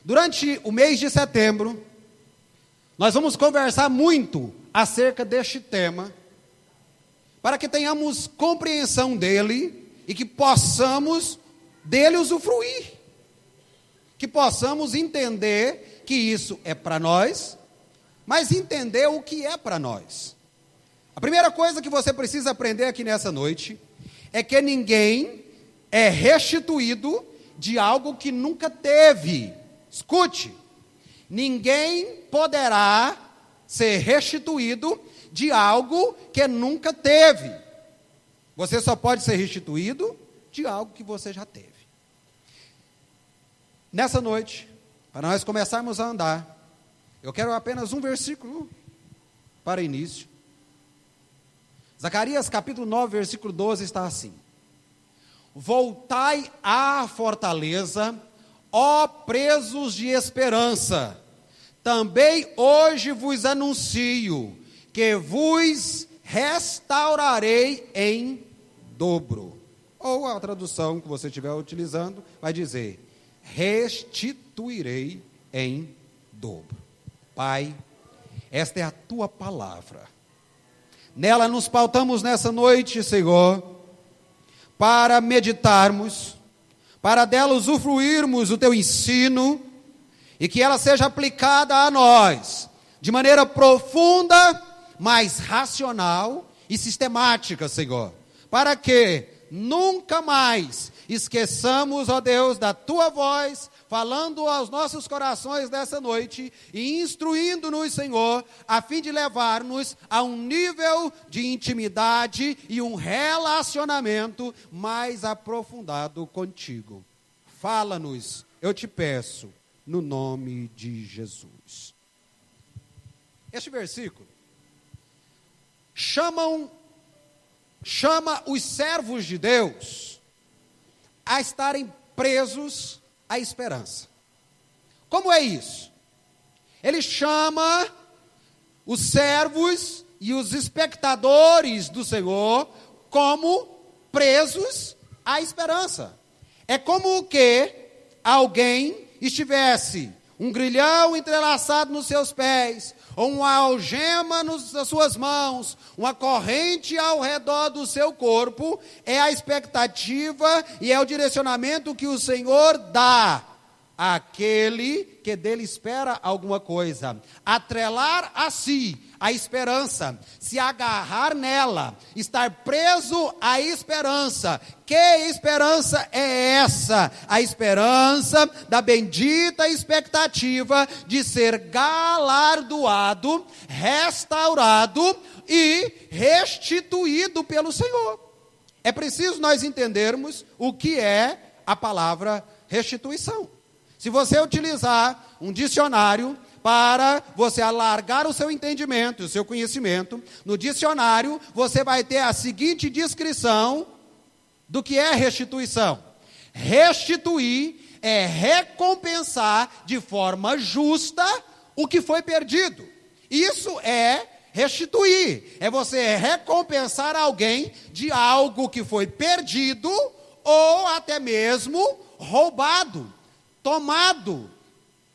Durante o mês de setembro, nós vamos conversar muito acerca deste tema, para que tenhamos compreensão dele e que possamos dele usufruir. Que possamos entender que isso é para nós, mas entender o que é para nós. A primeira coisa que você precisa aprender aqui nessa noite é que ninguém é restituído de algo que nunca teve. Escute, ninguém poderá ser restituído de algo que nunca teve. Você só pode ser restituído de algo que você já teve. Nessa noite, para nós começarmos a andar, eu quero apenas um versículo para início. Zacarias capítulo 9, versículo 12 está assim: voltai à fortaleza, ó presos de esperança, também hoje vos anuncio que vos restaurarei em dobro. Ou a tradução que você estiver utilizando vai dizer: restituirei em dobro. Pai, esta é a tua palavra. Nela nos pautamos nessa noite, Senhor, para meditarmos, para dela usufruirmos o teu ensino, e que ela seja aplicada a nós, de maneira profunda, mais racional e sistemática, Senhor, para que nunca mais esqueçamos, ó Deus, da tua voz, falando aos nossos corações nessa noite e instruindo-nos, Senhor, a fim de levar-nos a um nível de intimidade e um relacionamento mais aprofundado contigo. Fala-nos, eu te peço, no nome de Jesus. Este versículo chama os servos de Deus a estarem presos à esperança. Como é isso? Ele chama os servos e os espectadores do Senhor como presos à esperança. É como que alguém estivesse um grilhão entrelaçado nos seus pés, ou uma algema nas suas mãos, uma corrente ao redor do seu corpo. É a expectativa e é o direcionamento que o Senhor dá àquele que dele espera alguma coisa. Atrelar a si a esperança, se agarrar nela, estar preso à esperança. Que esperança é essa? A esperança da bendita expectativa de ser galardoado, restaurado e restituído pelo Senhor. É preciso nós entendermos o que é a palavra restituição. Se você utilizar um dicionário para você alargar o seu entendimento, o seu conhecimento, no dicionário você vai ter a seguinte descrição do que é restituição. Restituir é recompensar de forma justa o que foi perdido. Isso é restituir. É você recompensar alguém de algo que foi perdido ou até mesmo roubado, tomado,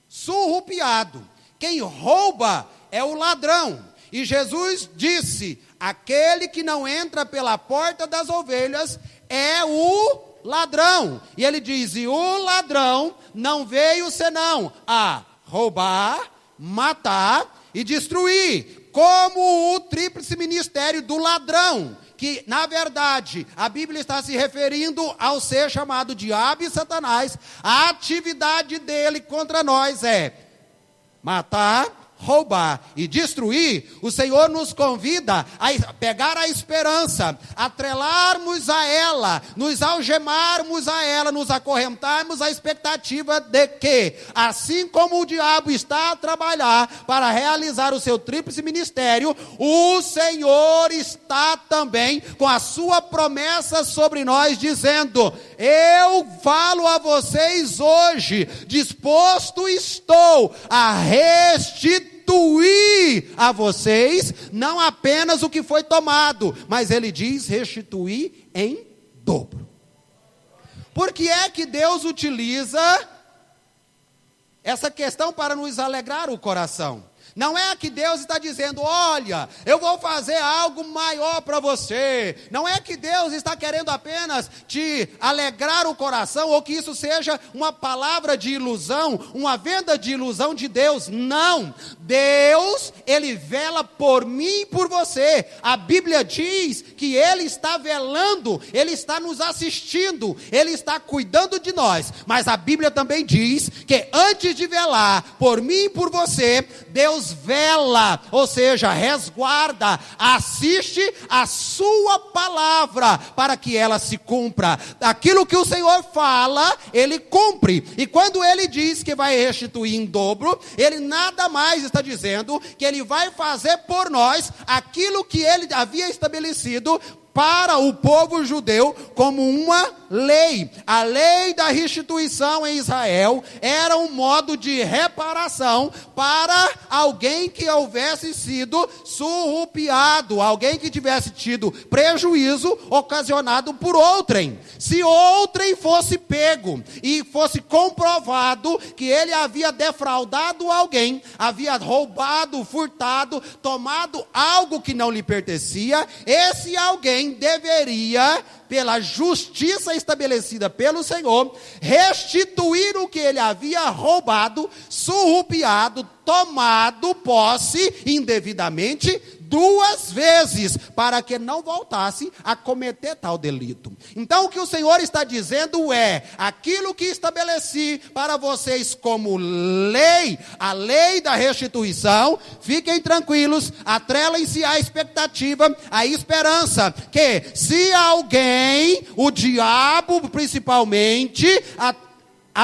surrupiado. Quem rouba é o ladrão. E Jesus disse: aquele que não entra pela porta das ovelhas é o ladrão. E ele diz: e o ladrão não veio senão a roubar, matar e destruir. Como o tríplice ministério do ladrão, que na verdade a Bíblia está se referindo ao ser chamado diabo e Satanás. A atividade dele contra nós é matar, roubar e destruir. O Senhor nos convida a pegar a esperança, atrelarmos a ela, nos algemarmos a ela, nos acorrentarmos à expectativa de que, assim como o diabo está a trabalhar para realizar o seu tríplice ministério, o Senhor está também com a sua promessa sobre nós, dizendo: eu falo a vocês hoje, disposto estou a restituir a vocês, não apenas o que foi tomado, mas ele diz restituir em dobro. Por que é que Deus utiliza essa questão para nos alegrar o coração. Não é que Deus está dizendo, olha, eu vou fazer algo maior para você. Não é que Deus está querendo apenas te alegrar o coração, ou que isso seja uma palavra de ilusão, uma venda de ilusão de Deus. Não, Deus, Ele vela por mim e por você. A Bíblia diz que Ele está velando, Ele está nos assistindo, Ele está cuidando de nós. Mas a Bíblia também diz que antes de velar por mim e por você, Deus vela, ou seja, resguarda, assiste a sua palavra para que ela se cumpra. Aquilo que o Senhor fala, Ele cumpre. E quando Ele diz que vai restituir em dobro, Ele nada mais está dizendo que Ele vai fazer por nós aquilo que Ele havia estabelecido para o povo judeu como uma lei. A lei da restituição em Israel era um modo de reparação para alguém que houvesse sido surrupiado, alguém que tivesse tido prejuízo ocasionado por outrem. Se outrem fosse pego e fosse comprovado que ele havia defraudado alguém, havia roubado, furtado, tomado algo que não lhe pertencia, esse alguém deveria, pela justiça estabelecida pelo Senhor, restituir o que ele havia roubado, surrupiado, tomado posse indevidamente 2 vezes, para que não voltasse a cometer tal delito. Então o que o Senhor está dizendo é, aquilo que estabeleci para vocês como lei, a lei da restituição, fiquem tranquilos, atrelem-se à expectativa, à esperança, que se alguém, o diabo principalmente, a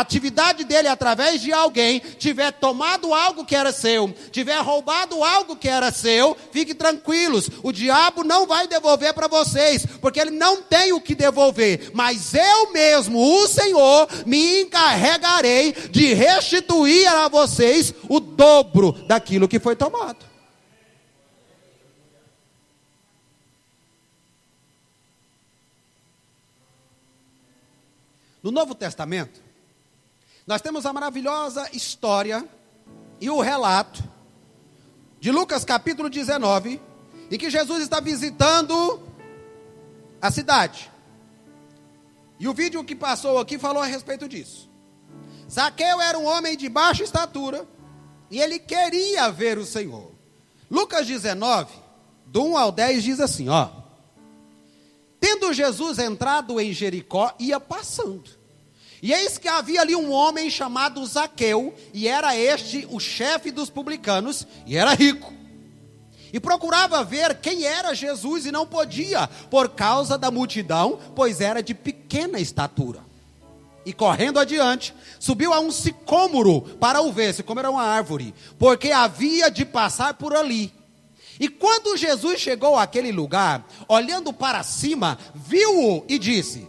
atividade dele através de alguém, tiver tomado algo que era seu, tiver roubado algo que era seu, fiquem tranquilos, o diabo não vai devolver para vocês, porque ele não tem o que devolver, mas eu mesmo, o Senhor, me encarregarei de restituir a vocês o dobro daquilo que foi tomado. No Novo Testamento, nós temos a maravilhosa história e o relato de Lucas capítulo 19, em que Jesus está visitando a cidade. E o vídeo que passou aqui falou a respeito disso. Zaqueu era um homem de baixa estatura e ele queria ver o Senhor. Lucas 19, do 1 ao 10 diz assim, ó. Tendo Jesus entrado em Jericó, ia passando. E eis que havia ali um homem chamado Zaqueu, e era este o chefe dos publicanos, e era rico. E procurava ver quem era Jesus, e não podia, por causa da multidão, pois era de pequena estatura. E correndo adiante, subiu a um sicômoro para o ver, sicômoro era uma árvore, porque havia de passar por ali. E quando Jesus chegou àquele lugar, olhando para cima, viu-o e disse,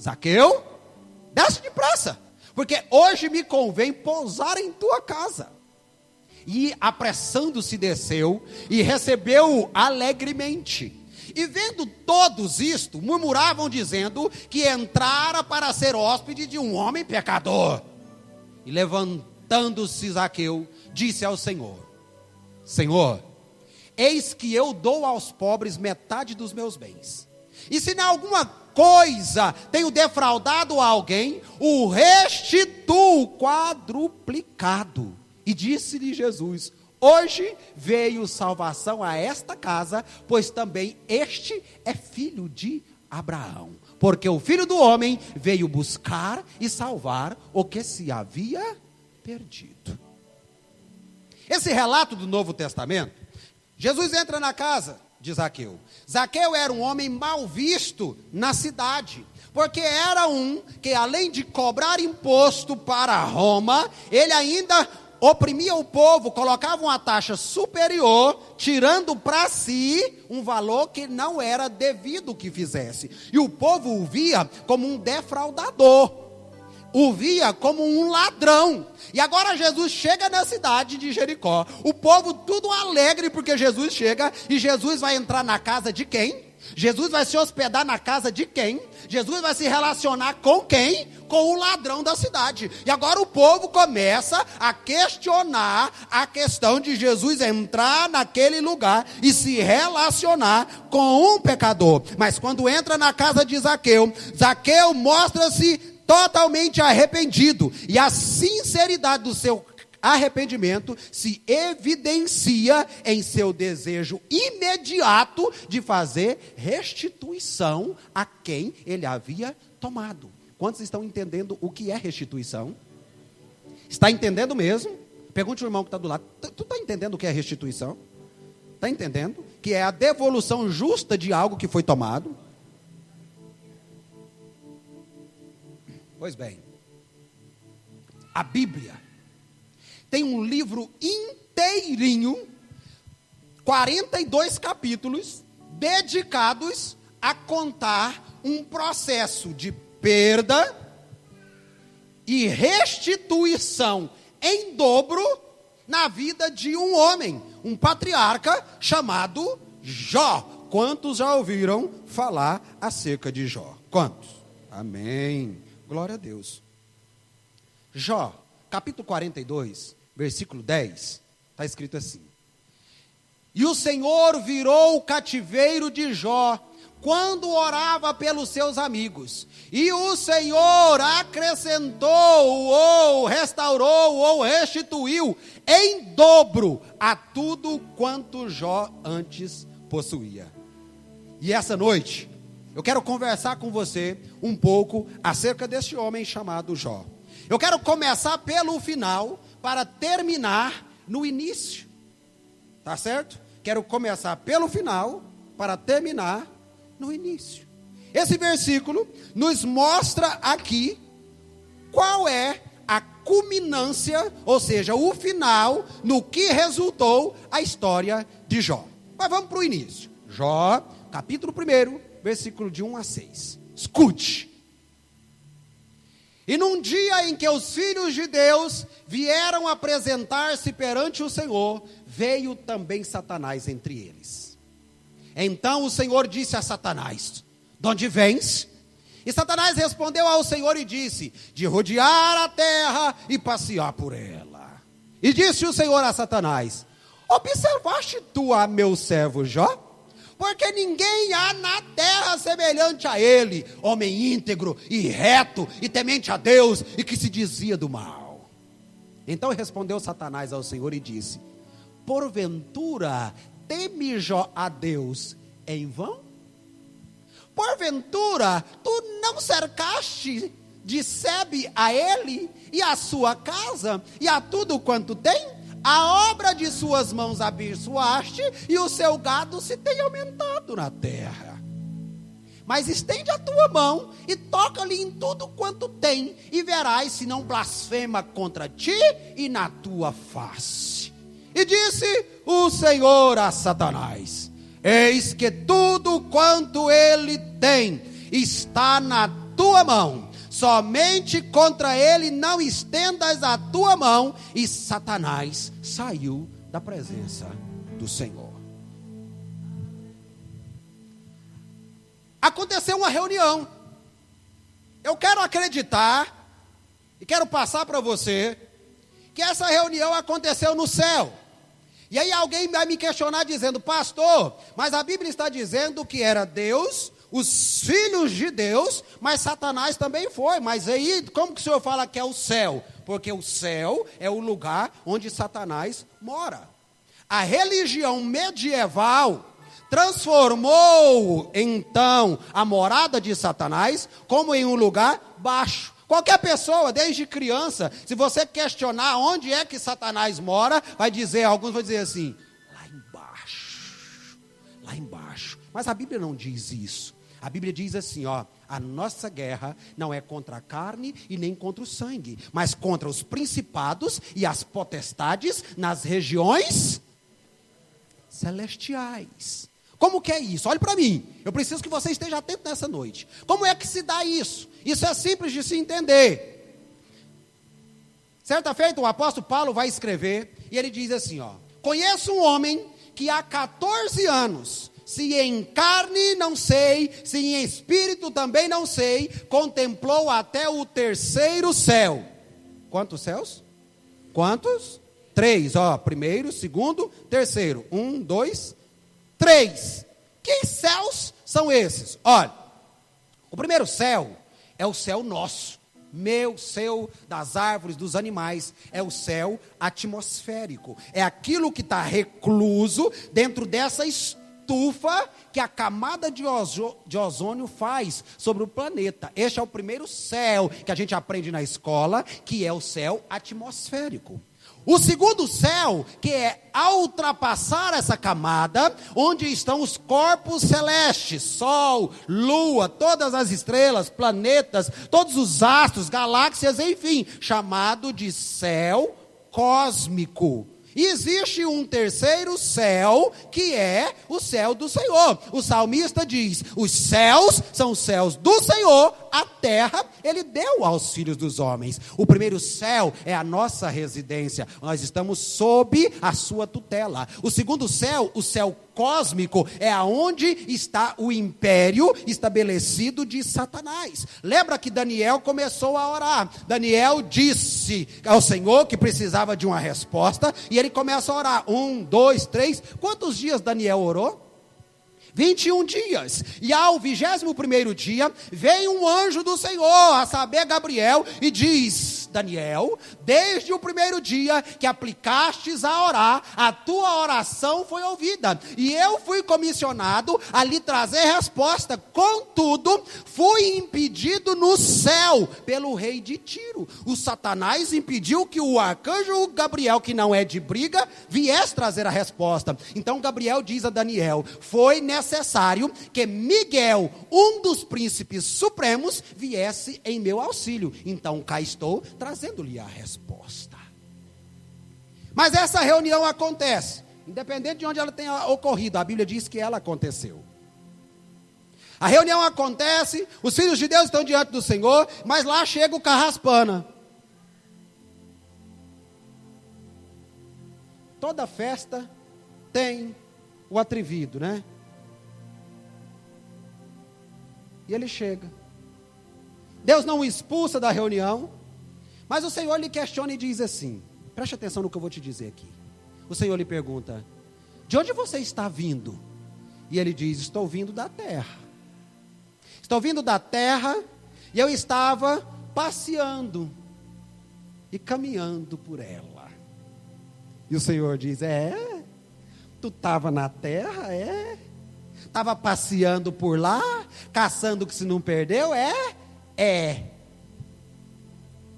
Zaqueu, desce depressa, porque hoje me convém pousar em tua casa. E apressando-se desceu e recebeu-o alegremente. E vendo todos isto, murmuravam dizendo que entrara para ser hóspede de um homem pecador. E levantando-se Zaqueu, disse ao Senhor, Senhor, eis que eu dou aos pobres metade dos meus bens. E se em alguma coisa tenho defraudado a alguém, o restituo quadruplicado. E disse-lhe Jesus, hoje veio salvação a esta casa, pois também este é filho de Abraão. Porque o Filho do Homem veio buscar e salvar o que se havia perdido. Esse relato do Novo Testamento, Jesus entra na casa de Zaqueu. Zaqueu era um homem mal visto na cidade, porque era um que, além de cobrar imposto para Roma, ele ainda oprimia o povo, colocava uma taxa superior, tirando para si um valor que não era devido que fizesse. E o povo o via como um defraudador, o via como um ladrão. E agora Jesus chega na cidade de Jericó, o povo tudo alegre porque Jesus chega, e Jesus vai entrar na casa de quem? Jesus vai se hospedar na casa de quem? Jesus vai se relacionar com quem? Com o ladrão da cidade. E agora o povo começa a questionar a questão de Jesus entrar naquele lugar e se relacionar com um pecador. Mas quando entra na casa de Zaqueu, Zaqueu mostra-se totalmente arrependido. E a sinceridade do seu arrependimento se evidencia em seu desejo imediato de fazer restituição a quem ele havia tomado. Quantos estão entendendo o que é restituição? Está entendendo mesmo? Pergunte ao irmão que está do lado. Tu está entendendo o que é restituição? Está entendendo? Que é a devolução justa de algo que foi tomado. Pois bem, a Bíblia tem um livro inteirinho, 42 capítulos, dedicados a contar um processo de perda e restituição em dobro na vida de um homem, um patriarca chamado Jó. Quantos já ouviram falar acerca de Jó? Quantos? Amém. Glória a Deus. Jó, capítulo 42, versículo 10, está escrito assim: E o Senhor virou o cativeiro de Jó, quando orava pelos seus amigos, e o Senhor acrescentou, ou restaurou, ou restituiu, em dobro, a tudo quanto Jó antes possuía. E essa noite, eu quero conversar com você um pouco acerca deste homem chamado Jó. Eu quero começar pelo final, para terminar no início, tá certo? Quero começar pelo final, para terminar no início. Esse versículo nos mostra aqui qual é a culminância, ou seja, o final, no que resultou a história de Jó. Mas vamos para o início. Jó, capítulo 1, versículo de 1 a 6. Escute. E num dia em que os filhos de Deus vieram apresentar-se perante o Senhor, veio também Satanás entre eles. Então o Senhor disse a Satanás: de onde vens? E Satanás respondeu ao Senhor e disse: de rodear a terra e passear por ela. E disse o Senhor a Satanás: observaste tu a meu servo Jó? Porque ninguém há na terra semelhante a ele, homem íntegro e reto e temente a Deus e que se dizia do mal. Então respondeu Satanás ao Senhor e disse: porventura teme Jó a Deus em vão? Porventura tu não cercaste de sebe a ele e a sua casa e a tudo quanto tem? A obra de suas mãos abençoaste, e o seu gado se tem aumentado na terra. Mas estende a tua mão, e toca-lhe em tudo quanto tem, e verás se não blasfema contra ti e na tua face. E disse o Senhor a Satanás: eis que tudo quanto ele tem está na tua mão. Somente contra ele não estendas a tua mão. E Satanás saiu da presença do Senhor. Aconteceu uma reunião. Eu quero acreditar e quero passar para você que essa reunião aconteceu no céu. E aí alguém vai me questionar dizendo: pastor, mas a Bíblia está dizendo que era Deus, os filhos de Deus, mas Satanás também foi. Mas aí, como que o senhor fala que é o céu? Porque o céu é o lugar onde Satanás mora. A religião medieval transformou, então, a morada de Satanás como em um lugar baixo. Qualquer pessoa, desde criança, se você questionar onde é que Satanás mora, vai dizer, alguns vão dizer assim: lá embaixo, lá embaixo. Mas a Bíblia não diz isso. A Bíblia diz assim, ó: a nossa guerra não é contra a carne e nem contra o sangue, mas contra os principados e as potestades nas regiões celestiais. Como que é isso? Olhe para mim, eu preciso que você esteja atento nessa noite. Como é que se dá isso? Isso é simples de se entender. Certa feita, o apóstolo Paulo vai escrever, e ele diz assim, ó: conheço um homem que há 14 anos se em carne não sei, se em espírito também não sei, contemplou até o terceiro céu. Quantos céus? Quantos? 3, primeiro, segundo, terceiro. 1, 2, 3. Que céus são esses? Olha, o primeiro céu é o céu nosso. Meu, seu, das árvores, dos animais, é o céu atmosférico. É aquilo que está recluso dentro dessa estufa que a camada de ozônio faz sobre o planeta. Este é o primeiro céu que a gente aprende na escola, que é o céu atmosférico. O segundo céu, que é ao ultrapassar essa camada, onde estão os corpos celestes, Sol, Lua, todas as estrelas, planetas, todos os astros, galáxias, enfim, chamado de céu cósmico. E existe um terceiro céu, que é o céu do Senhor. O salmista diz: os céus são os céus do Senhor, a terra ele deu aos filhos dos homens. O primeiro céu é a nossa residência, nós estamos sob a sua tutela. O segundo céu, o céu cósmico, é aonde está o império estabelecido de Satanás. Lembra que Daniel começou a orar. Daniel disse ao Senhor que precisava de uma resposta, e ele começa a orar. 1, 2, 3, quantos dias Daniel orou? 21 dias, e ao 21º dia, vem um anjo do Senhor, a saber Gabriel, e diz: Daniel, desde o primeiro dia que aplicastes a orar, a tua oração foi ouvida, e eu fui comissionado a lhe trazer resposta, contudo, fui impedido no céu, pelo rei de Tiro. O Satanás impediu que o arcanjo Gabriel, que não é de briga, viesse trazer a resposta. Então Gabriel diz a Daniel: foi necessário que Miguel, um dos príncipes supremos, viesse em meu auxílio. Então cá estou, trazendo-lhe a resposta. Mas essa reunião acontece, independente de onde ela tenha ocorrido, a Bíblia diz que ela aconteceu. A reunião acontece, os filhos de Deus estão diante do Senhor, mas lá chega o carraspana. Toda festa tem o atrevido, né? E ele chega. Deus não o expulsa da reunião, mas o Senhor lhe questiona e diz assim, preste atenção no que eu vou te dizer aqui. O Senhor lhe pergunta: de onde você está vindo? E ele diz: estou vindo da terra. Estou vindo da terra, e eu estava passeando e caminhando por ela. E o Senhor diz: tu estava na terra, estava passeando por lá, caçando o que se não perdeu,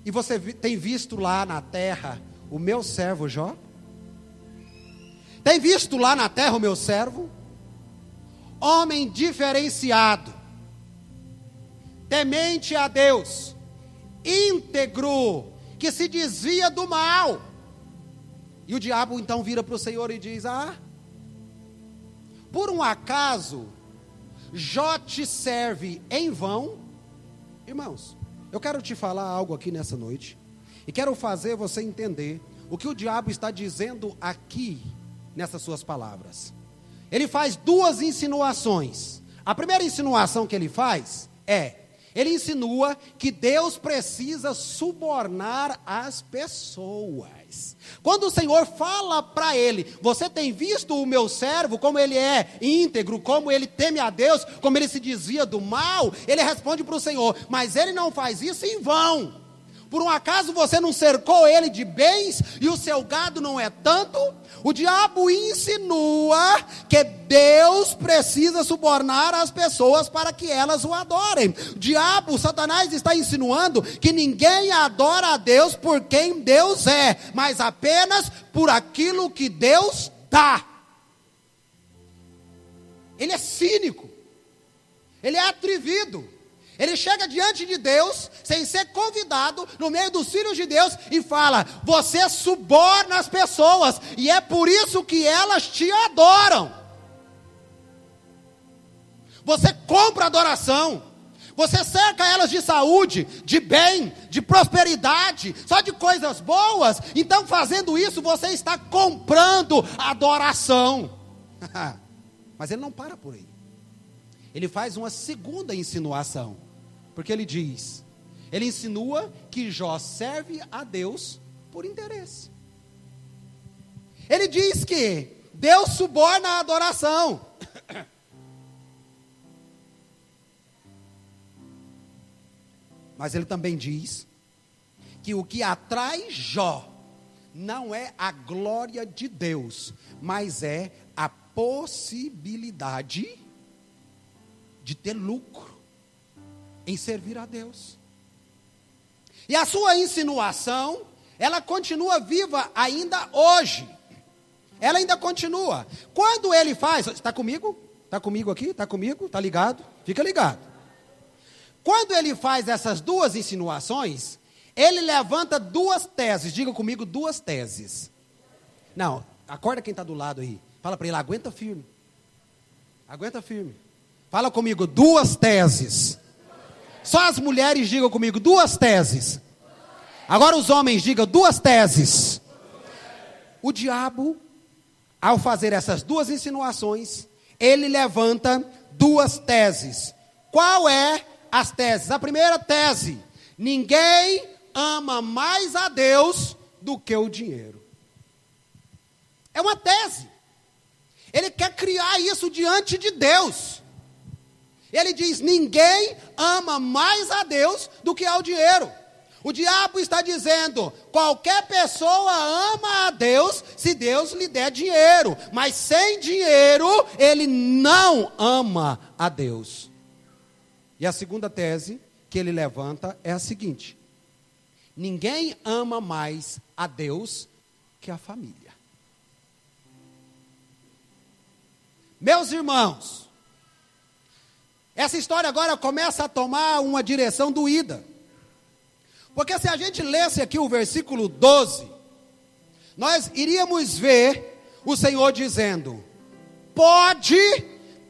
E você tem visto lá na terra o meu servo Jó? Tem visto lá na terra o meu servo? Homem diferenciado, temente a Deus, íntegro, que se desvia do mal. E o diabo então vira para o Senhor e diz: por um acaso Jó te serve em vão? Irmãos, eu quero te falar algo aqui nessa noite, e quero fazer você entender o que o diabo está dizendo aqui, nessas suas palavras. Ele faz duas insinuações. A primeira insinuação que ele faz ele insinua que Deus precisa subornar as pessoas. Quando o Senhor fala para ele: você tem visto o meu servo, como ele é íntegro, como ele teme a Deus, como ele se desvia do mal, ele responde para o Senhor: mas ele não faz isso em vão. Por um acaso você não cercou ele de bens e o seu gado não é tanto? O diabo insinua que Deus precisa subornar as pessoas para que elas o adorem. O Satanás está insinuando que ninguém adora a Deus por quem Deus é, mas apenas por aquilo que Deus dá. Ele é cínico, ele é atrevido. Ele chega diante de Deus, sem ser convidado, no meio dos filhos de Deus, e fala: você suborna as pessoas, e é por isso que elas te adoram. Você compra adoração, você cerca elas de saúde, de bem, de prosperidade, só de coisas boas. Então, fazendo isso, você está comprando adoração. Mas ele não para por aí. Ele faz uma segunda insinuação. Porque ele insinua que Jó serve a Deus por interesse. Ele diz que Deus suborna a adoração. Mas ele também diz que o que atrai Jó não é a glória de Deus, mas é a possibilidade de ter lucro em servir a Deus. E a sua insinuação, ela continua viva ainda hoje. Ela ainda continua. Quando ele faz, está comigo? Está comigo aqui? Está comigo? Está ligado? Fica ligado. Quando ele faz essas duas insinuações, ele levanta duas teses. Diga comigo, duas teses. Não, acorda quem está do lado aí. Fala para ele, aguenta firme. Aguenta firme. Fala comigo, duas teses. Só as mulheres digam comigo, duas teses. Agora os homens digam, duas teses. O diabo, ao fazer essas duas insinuações, ele levanta duas teses. Qual é as teses? A primeira tese: ninguém ama mais a Deus do que o dinheiro. É uma tese. Ele quer criar isso diante de Deus. Ele diz: ninguém ama mais a Deus do que ao dinheiro. O diabo está dizendo: qualquer pessoa ama a Deus se Deus lhe der dinheiro, mas sem dinheiro ele não ama a Deus. E a segunda tese que ele levanta é a seguinte: ninguém ama mais a Deus que a família. Meus irmãos, essa história agora começa a tomar uma direção doída. Porque se a gente lesse aqui o versículo 12, nós iríamos ver o Senhor dizendo: pode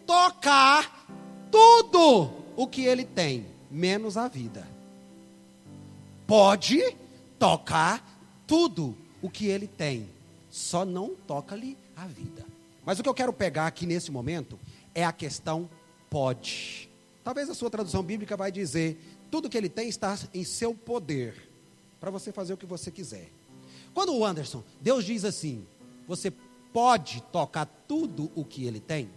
tocar tudo o que ele tem, menos a vida. Pode tocar tudo o que ele tem, só não toca-lhe a vida. Mas o que eu quero pegar aqui nesse momento é a questão pode. Talvez a sua tradução bíblica vai dizer: tudo que ele tem está em seu poder, para você fazer o que você quiser. Quando o Anderson, Deus diz assim: você pode tocar tudo o que ele tem,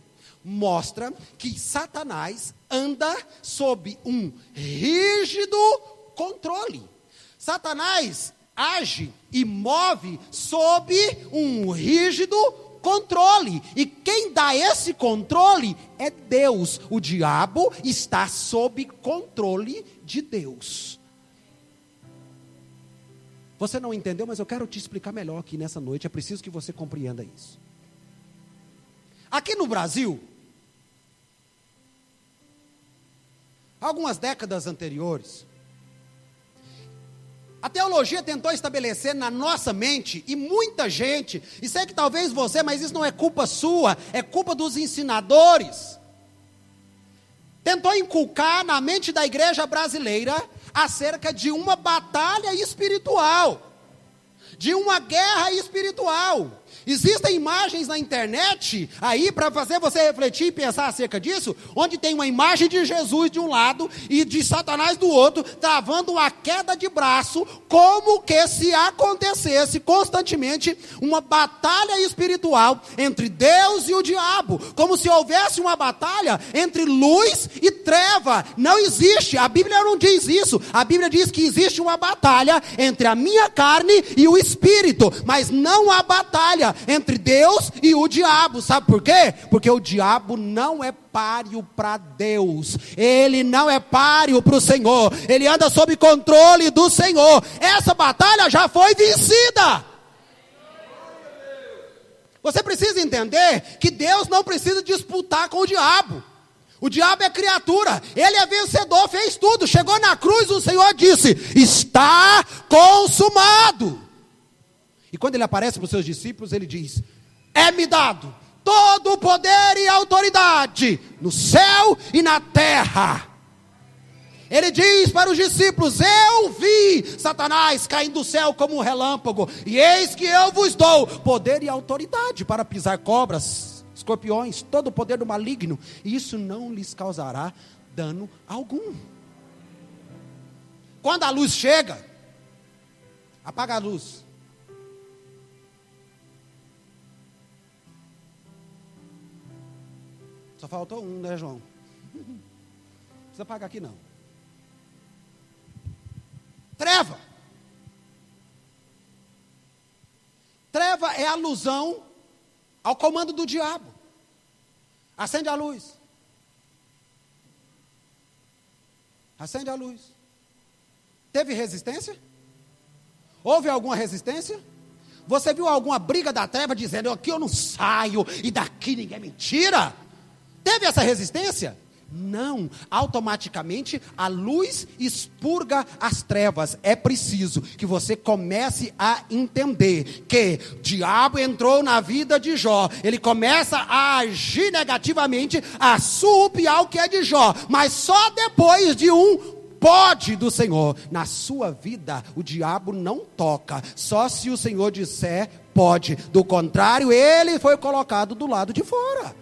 mostra que Satanás anda sob um rígido controle. Satanás age e move sob um rígido controle. E quem dá esse controle é Deus. O diabo está sob controle de Deus. Você não entendeu, mas eu quero te explicar melhor aqui nessa noite. É preciso que você compreenda isso. Aqui no Brasil, algumas décadas anteriores, a teologia tentou estabelecer na nossa mente, e muita gente, e sei que talvez você, mas isso não é culpa sua, é culpa dos ensinadores, tentou inculcar na mente da igreja brasileira acerca de uma batalha espiritual, de uma guerra espiritual. Existem imagens na internet aí para fazer você refletir e pensar acerca disso, onde tem uma imagem de Jesus de um lado e de Satanás do outro, travando uma queda de braço, como que se acontecesse constantemente uma batalha espiritual entre Deus e o diabo, como se houvesse uma batalha entre luz e treva. Não existe, a Bíblia não diz isso. A Bíblia diz que existe uma batalha entre a minha carne e o espírito, mas não há batalha entre Deus e o diabo. Sabe por quê? Porque o diabo não é páreo para Deus, ele não é páreo para o Senhor, ele anda sob controle do Senhor. Essa batalha já foi vencida. Você precisa entender que Deus não precisa disputar com o diabo. O diabo é criatura, ele é vencedor, fez tudo, chegou na cruz, o Senhor disse: está consumado. E quando ele aparece para os seus discípulos, ele diz: é-me dado todo o poder e autoridade no céu e na terra. Ele diz para os discípulos: eu vi Satanás caindo do céu como um relâmpago, e eis que eu vos dou poder e autoridade para pisar cobras escorpiões, todo o poder do maligno, e isso não lhes causará dano algum. Quando a luz chega, apaga a luz. Só faltou um, né, João? Não precisa apagar aqui não. Treva. Treva é alusão ao comando do diabo. Acende a luz. Acende a luz. Teve resistência? Houve alguma resistência? Você viu alguma briga da treva dizendo, aqui eu não saio e daqui ninguém me tira? Teve essa resistência? Não, automaticamente a luz expurga as trevas. É preciso que você comece a entender que o diabo entrou na vida de Jó. Ele começa a agir negativamente, a surrupiar o que é de Jó. Mas só depois de um pode do Senhor. Na sua vida, o diabo não toca. Só se o Senhor disser, pode. Do contrário, ele foi colocado do lado de fora.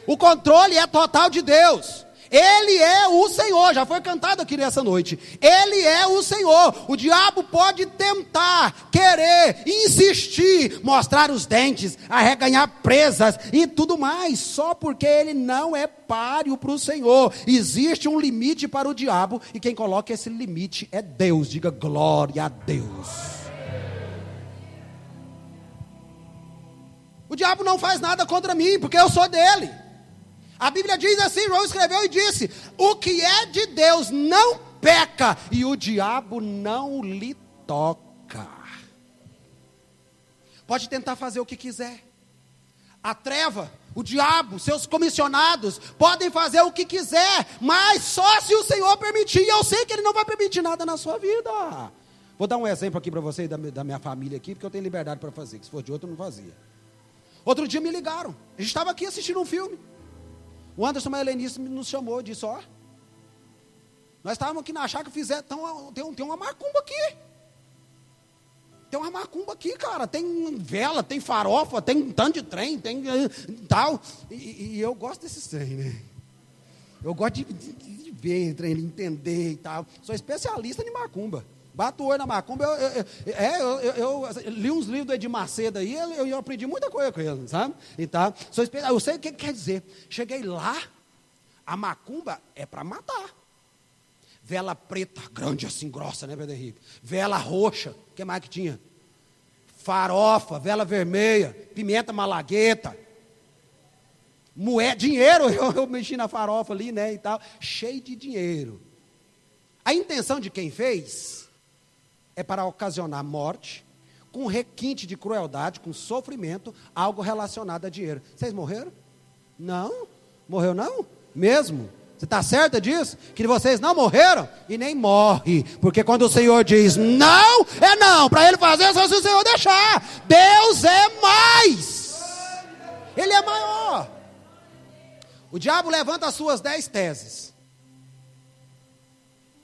O controle é total de Deus. Ele é o Senhor. Já foi cantado aqui nessa noite. Ele é o Senhor. O diabo pode tentar, querer, insistir, mostrar os dentes, arreganhar presas e tudo mais, só porque ele não é páreo para o Senhor. Existe um limite para o diabo, e quem coloca esse limite é Deus. Diga glória a Deus. O diabo não faz nada contra mim, porque eu sou dele. A Bíblia diz assim, João escreveu e disse, o que é de Deus não peca, e o diabo não lhe toca. Pode tentar fazer o que quiser. A treva, o diabo, seus comissionados, podem fazer o que quiser, mas só se o Senhor permitir. E eu sei que Ele não vai permitir nada na sua vida. Vou dar um exemplo aqui para vocês da minha família aqui, porque eu tenho liberdade para fazer, que se for de outro eu não fazia. Outro dia me ligaram, a gente estava aqui assistindo um filme. O Anderson e a Helenice nos chamou e disse, nós estávamos aqui na chácara, tem uma macumba aqui. Tem uma macumba aqui, cara. Tem vela, tem farofa, tem um tanto de trem, tem tal. E eu gosto desses trem, né? Eu gosto de ver trem, entender e tal. Sou especialista em macumba. Bato o olho na macumba. Eu li uns livros do Edir Macedo aí, eu aprendi muita coisa com ele, sabe? E tal. Eu sei o que quer dizer. Cheguei lá, a macumba é para matar. Vela preta, grande assim, grossa, né, Pedro Henrique? Vela roxa, o que mais que tinha? Farofa, vela vermelha, pimenta malagueta. Moeda, dinheiro, eu mexi na farofa ali, né, e tal. Cheio de dinheiro. A intenção de quem fez é para ocasionar morte, com requinte de crueldade, com sofrimento, algo relacionado a dinheiro. Vocês morreram? Não? Morreu não? Mesmo? Você está certa disso? Que vocês não morreram? E nem morre. Porque quando o Senhor diz não, é não. Para Ele fazer, só se o Senhor deixar. Deus é mais. Ele é maior. O diabo levanta as suas 10 teses.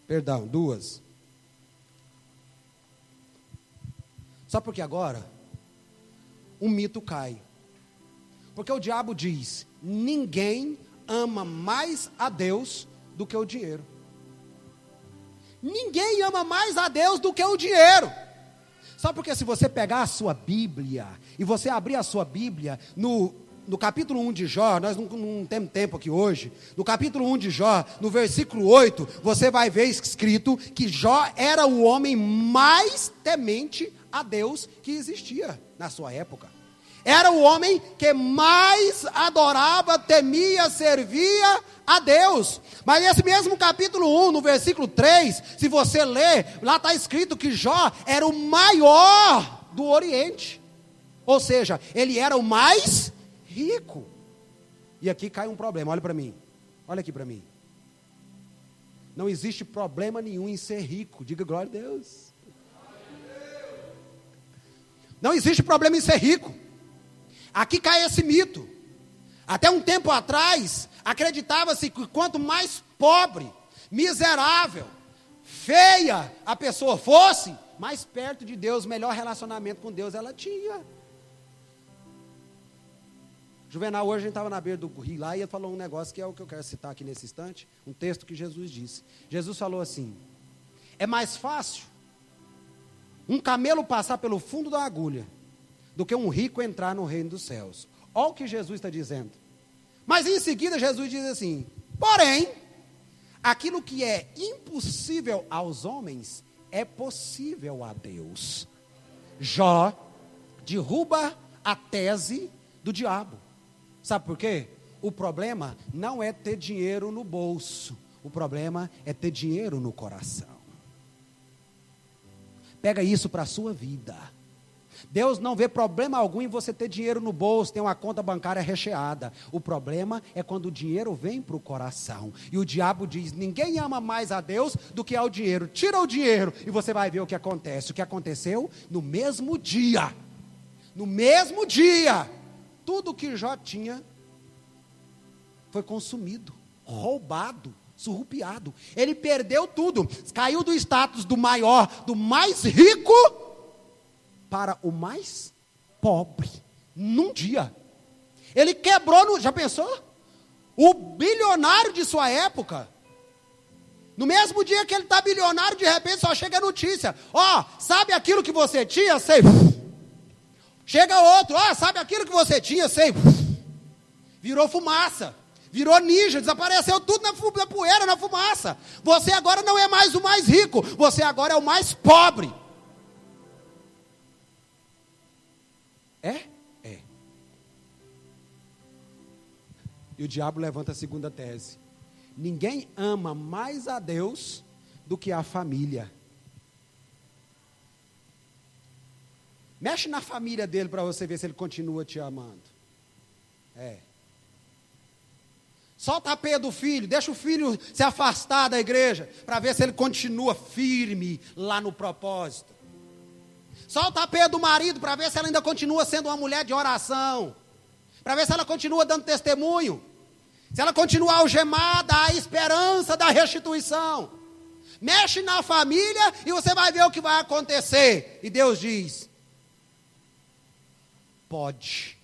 Perdão, 2. Só porque agora um mito cai. Porque o diabo diz, ninguém ama mais a Deus do que o dinheiro. Ninguém ama mais a Deus do que o dinheiro. Só porque se você pegar a sua Bíblia, e você abrir a sua Bíblia, no capítulo 1 de Jó, nós não temos tempo aqui hoje, no capítulo 1 de Jó, no versículo 8, você vai ver escrito que Jó era o homem mais temente a Deus que existia na sua época. Era o homem que mais adorava, temia, servia a Deus. Mas nesse mesmo capítulo 1, no versículo 3, se você ler, lá está escrito que Jó era o maior do Oriente. Ou seja, ele era o mais rico. E aqui cai um problema, olha para mim. Olha aqui para mim. Não existe problema nenhum em ser rico. Diga glória a Deus. Não existe problema em ser rico. Aqui cai esse mito. Até um tempo atrás, acreditava-se que quanto mais pobre, miserável, feia a pessoa fosse, mais perto de Deus, melhor relacionamento com Deus ela tinha. Juvenal, hoje a gente estava na beira do rio lá e ele falou um negócio que é o que eu quero citar aqui nesse instante, um texto que Jesus disse. Jesus falou assim: é mais fácil um camelo passar pelo fundo da agulha do que um rico entrar no reino dos céus. Olha o que Jesus está dizendo. Mas em seguida Jesus diz assim: porém, aquilo que é impossível aos homens é possível a Deus. Jó derruba a tese do diabo. Sabe por quê? O problema não é ter dinheiro no bolso. O problema é ter dinheiro no coração. Pega isso para a sua vida. Deus não vê problema algum em você ter dinheiro no bolso, ter uma conta bancária recheada. O problema é quando o dinheiro vem para o coração. E o diabo diz: ninguém ama mais a Deus do que ao dinheiro. Tira o dinheiro e você vai ver o que acontece. O que aconteceu? No mesmo dia, tudo que Jó tinha foi consumido, roubado, surrupiado. Ele perdeu tudo, caiu do status do maior, do mais rico, para o mais pobre, num dia. Ele quebrou, já pensou? O bilionário de sua época, no mesmo dia que ele está bilionário, de repente só chega a notícia: ó, sabe aquilo que você tinha? Sei. Chega outro: ó, sabe aquilo que você tinha? Sei. Virou fumaça, virou ninja, desapareceu tudo na poeira, na fumaça. Você agora não é mais o mais rico, você agora é o mais pobre. É? É. E o diabo levanta a segunda tese: ninguém ama mais a Deus do que a família. Mexe na família dele para você ver se ele continua te amando. É. Solta a peia do filho, deixa o filho se afastar da igreja, para ver se ele continua firme lá no propósito. Solta a peia do marido, para ver se ela ainda continua sendo uma mulher de oração, para ver se ela continua dando testemunho, se ela continua algemada à esperança da restituição. Mexe na família e você vai ver o que vai acontecer. E Deus diz: pode.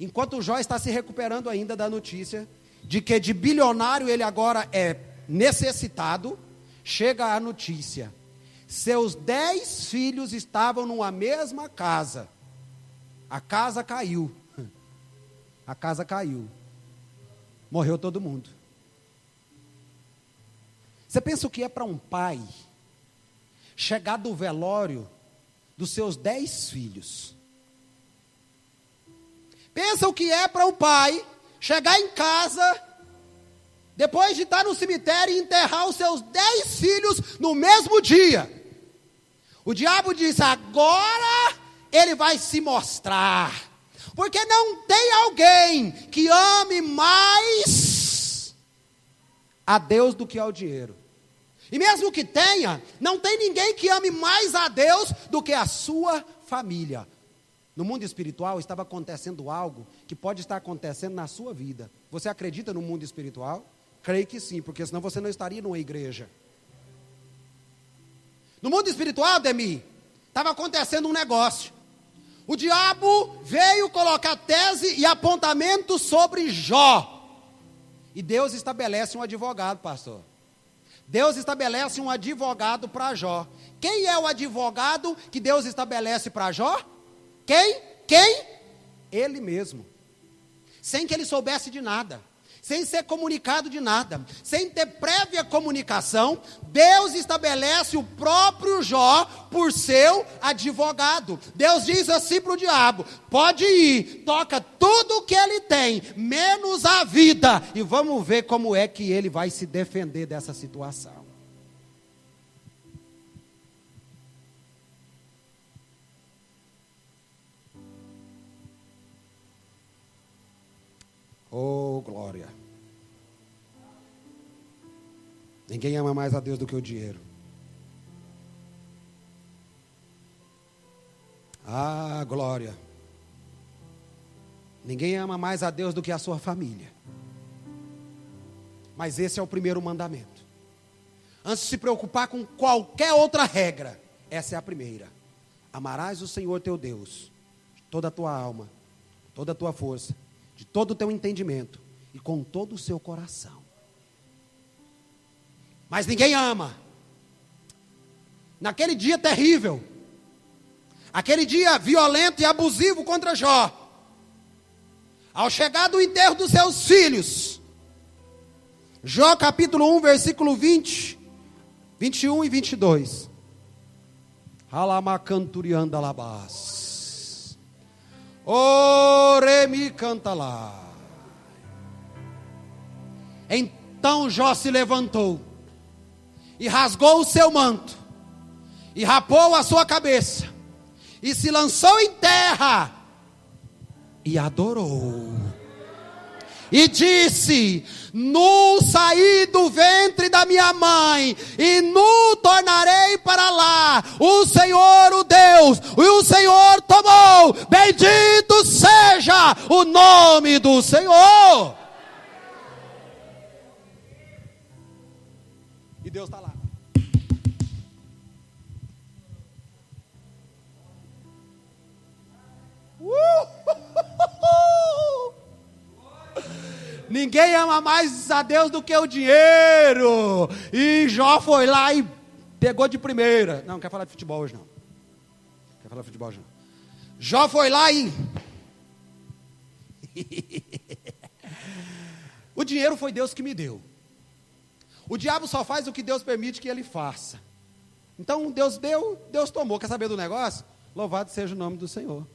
Enquanto Jó está se recuperando ainda da notícia de que de bilionário ele agora é necessitado, chega a notícia: seus 10 filhos estavam numa mesma casa. A casa caiu. A casa caiu. Morreu todo mundo. Você pensa o que é para um pai chegar do velório dos seus 10 filhos? Pensa o que é para um pai chegar em casa, depois de estar no cemitério, e enterrar os seus 10 filhos no mesmo dia. O diabo diz: agora ele vai se mostrar, porque não tem alguém que ame mais a Deus do que ao dinheiro. E mesmo que tenha, não tem ninguém que ame mais a Deus do que a sua família. No mundo espiritual estava acontecendo algo que pode estar acontecendo na sua vida. Você acredita no mundo espiritual? Creio que sim, porque senão você não estaria numa igreja. No mundo espiritual, Demi, estava acontecendo um negócio. O diabo veio colocar tese e apontamento sobre Jó. E Deus estabelece um advogado, pastor. Deus estabelece um advogado para Jó. Quem é o advogado que Deus estabelece para Jó? Quem? Ele mesmo. Sem que ele soubesse de nada. Sem ser comunicado de nada. Sem ter prévia comunicação, Deus estabelece o próprio Jó por seu advogado. Deus diz assim para o diabo: pode ir, toca tudo o que ele tem, menos a vida. E vamos ver como é que ele vai se defender dessa situação. Oh, glória. Ninguém ama mais a Deus do que o dinheiro. Ah, glória. Ninguém ama mais a Deus do que a sua família. Mas esse é o primeiro mandamento. Antes de se preocupar com qualquer outra regra, essa é a primeira. Amarás o Senhor teu Deus, toda a tua alma, toda a tua força, de todo o teu entendimento e com todo o seu coração. Mas ninguém ama. Naquele dia terrível, aquele dia violento e abusivo contra Jó, ao chegar do enterro dos seus filhos, Jó capítulo 1, versículo 20, 21 e 22. Alamacanturianda labás. Oremi canta lá. Então Jó se levantou e rasgou o seu manto e rapou a sua cabeça e se lançou em terra e adorou. E disse: nu saí do ventre da minha mãe, e nu tornarei para lá. O Senhor, o Deus, e o Senhor tomou. Bendito seja o nome do Senhor. E Deus está lá. Ninguém ama mais a Deus do que o dinheiro. E Jó foi lá e pegou de primeira. Não quero falar de futebol hoje não. Quero falar de futebol hoje não. Jó foi lá e o dinheiro foi Deus que me deu. O diabo só faz o que Deus permite que ele faça. Então Deus deu, Deus tomou. Quer saber do negócio? Louvado seja o nome do Senhor.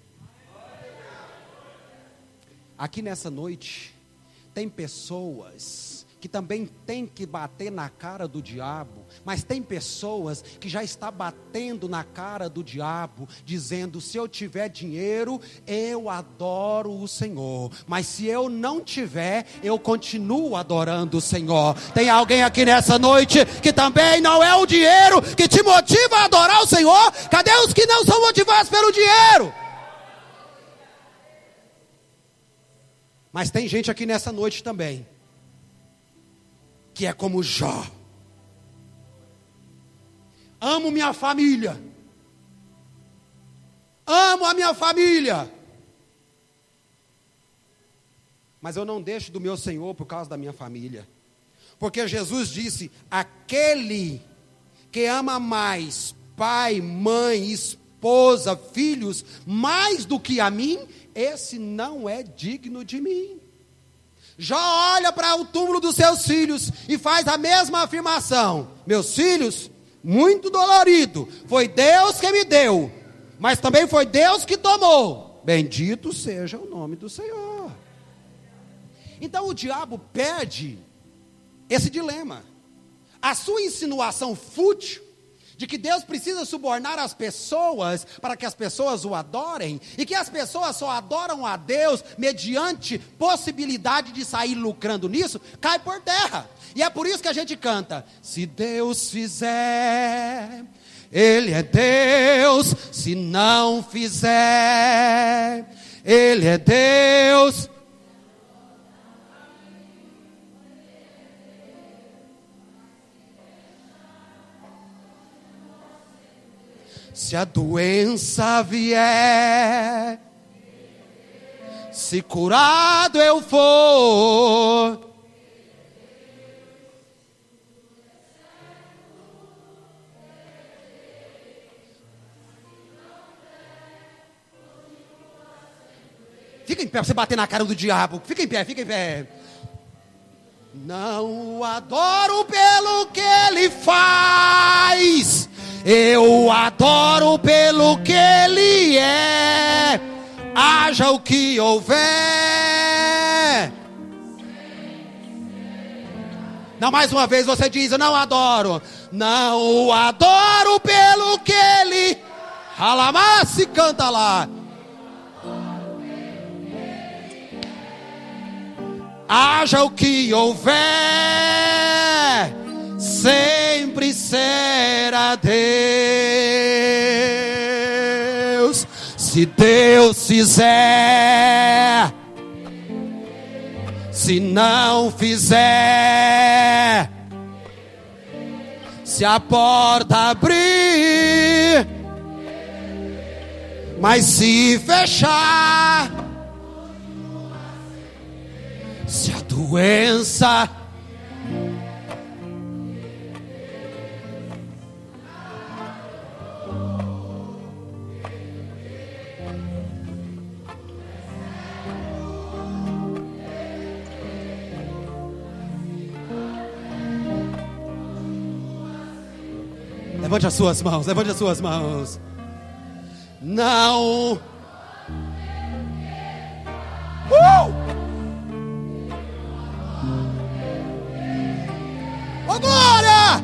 Aqui nessa noite tem pessoas que também têm que bater na cara do diabo, mas tem pessoas que já estão batendo na cara do diabo, dizendo: se eu tiver dinheiro, eu adoro o Senhor, mas se eu não tiver, eu continuo adorando o Senhor. Tem alguém aqui nessa noite que também não é o dinheiro que te motiva a adorar o Senhor? Cadê os que não são motivados pelo dinheiro? Mas tem gente aqui nessa noite também que é como Jó. Amo minha família. Amo a minha família. Mas eu não deixo do meu Senhor por causa da minha família. Porque Jesus disse: aquele que ama mais pai, mãe, esposa, filhos, mais do que a mim, esse não é digno de mim. Jó olha para o túmulo dos seus filhos e faz a mesma afirmação: meus filhos, muito dolorido, foi Deus que me deu, mas também foi Deus que tomou. Bendito seja o nome do Senhor. Então o diabo perde esse dilema. A sua insinuação fútil de que Deus precisa subornar as pessoas para que as pessoas o adorem, e que as pessoas só adoram a Deus mediante possibilidade de sair lucrando nisso, cai por terra. E é por isso que a gente canta: se Deus fizer, Ele é Deus; se não fizer, Ele é Deus. Se a doença vier, se curado eu for, fica em pé para você bater na cara do diabo. Fica em pé, fica em pé. Não o adoro pelo que ele faz, eu adoro pelo que ele é. Haja o que houver. Não, mais uma vez você diz: eu não adoro. Não o adoro pelo que ele. Alamá-se, canta lá. Haja o que houver, sempre será Deus. Se Deus fizer, se não fizer, se a porta abrir, mas se fechar, doença. Levante as suas mãos, levante as suas mãos. Não. Oh, glória!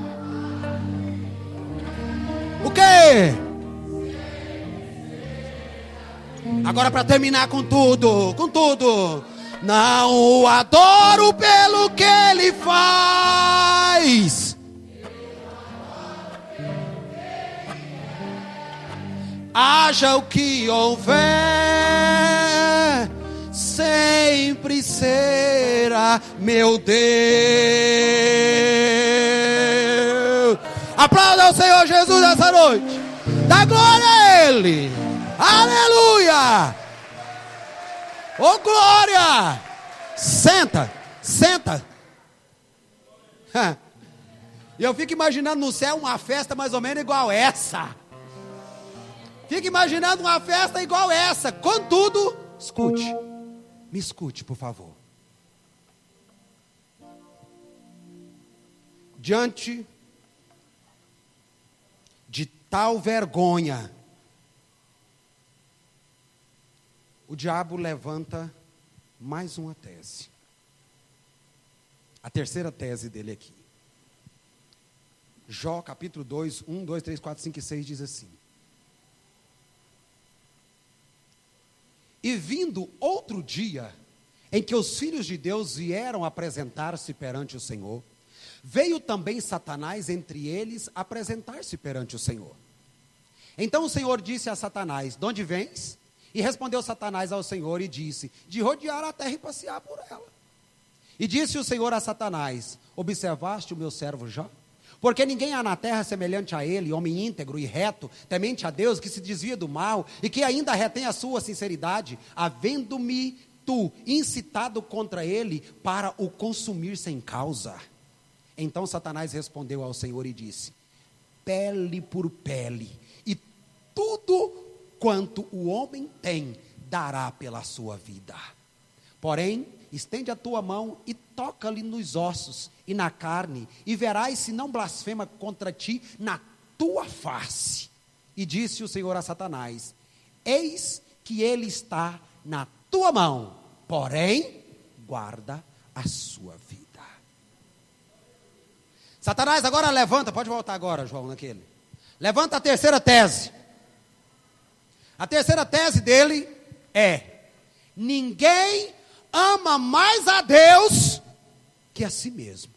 O quê? Agora para terminar com tudo, com tudo. Não o adoro pelo que ele faz. Haja o que houver, sempre será meu Deus. Aplauda ao Senhor Jesus nessa noite. Dá glória a Ele. Aleluia. Oh, glória. Senta, senta. E eu fico imaginando no céu uma festa mais ou menos igual essa. Fico imaginando uma festa igual essa. Contudo, escute. Me escute, por favor. Diante de tal vergonha, o diabo levanta mais uma tese. A terceira tese dele aqui. Jó capítulo 2, 1, 2, 3, 4, 5 e 6 diz assim: e vindo outro dia, em que os filhos de Deus vieram apresentar-se perante o Senhor, veio também Satanás entre eles apresentar-se perante o Senhor. Então o Senhor disse a Satanás: de onde vens? E respondeu Satanás ao Senhor e disse: de rodear a terra e passear por ela. E disse o Senhor a Satanás: observaste o meu servo Jó? Porque ninguém há na terra semelhante a ele, homem íntegro e reto, temente a Deus, que se desvia do mal e que ainda retém a sua sinceridade, havendo-me tu incitado contra ele para o consumir sem causa. Então Satanás respondeu ao Senhor e disse: pele por pele, e tudo quanto o homem tem dará pela sua vida. Porém, estende a tua mão e toca-lhe nos ossos e na carne, e verás se não blasfema contra ti na tua face. E disse o Senhor a Satanás: eis que ele está na tua mão, porém, guarda a sua vida. Satanás agora levanta, pode voltar agora, João, naquele. Levanta a terceira tese. A terceira tese dele é: ninguém ama mais a Deus que a si mesmo.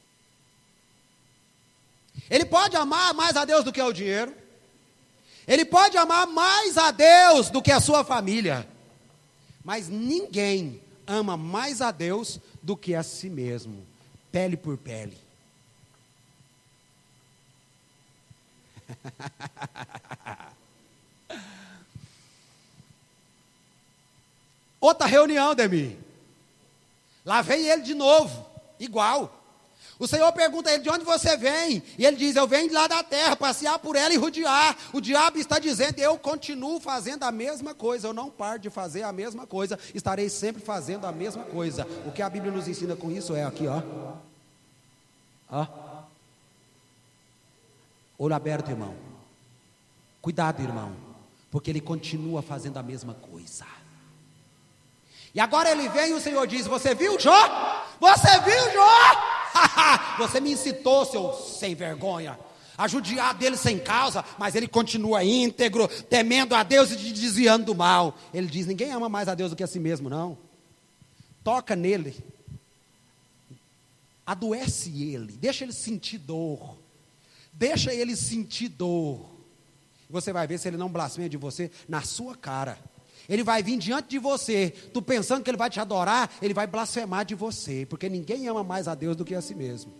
Ele pode amar mais a Deus do que o dinheiro. Ele pode amar mais a Deus do que a sua família. Mas ninguém ama mais a Deus do que a si mesmo. Pele por pele. Outra reunião, Demi. Lá vem ele de novo, igual. O Senhor pergunta a ele: de onde você vem? E ele diz: eu venho de lá da terra, passear por ela e rodear. O diabo está dizendo: eu continuo fazendo a mesma coisa, eu não paro de fazer a mesma coisa, estarei sempre fazendo a mesma coisa. O que a Bíblia nos ensina com isso é aqui, ó. Ó. Olho aberto, irmão. Cuidado, irmão, porque ele continua fazendo a mesma coisa. E agora ele vem e o Senhor diz: você viu Jó? Você viu Jó? Você me incitou, seu sem vergonha, a judiar dele sem causa, mas ele continua íntegro, temendo a Deus e desviando do mal. Ele diz: ninguém ama mais a Deus do que a si mesmo, não. Toca nele, adoece ele, deixa ele sentir dor, deixa ele sentir dor. Você vai ver se ele não blasfema de você na sua cara. Ele vai vir diante de você, tu pensando que ele vai te adorar, ele vai blasfemar de você, porque ninguém ama mais a Deus do que a si mesmo.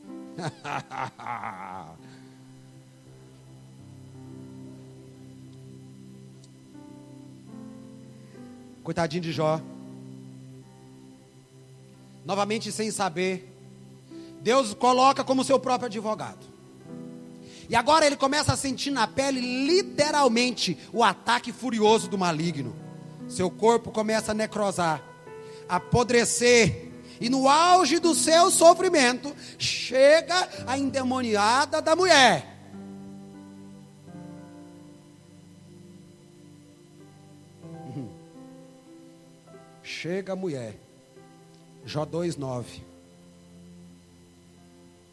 Coitadinho de Jó. novamente sem saber, Deus coloca como seu próprio advogado. E agora ele começa a sentir na pele, literalmente, o ataque furioso do maligno. Seu corpo começa a necrosar, a apodrecer. E no auge do seu sofrimento, chega a endemoniada da mulher. Chega a mulher. Jó 2:9.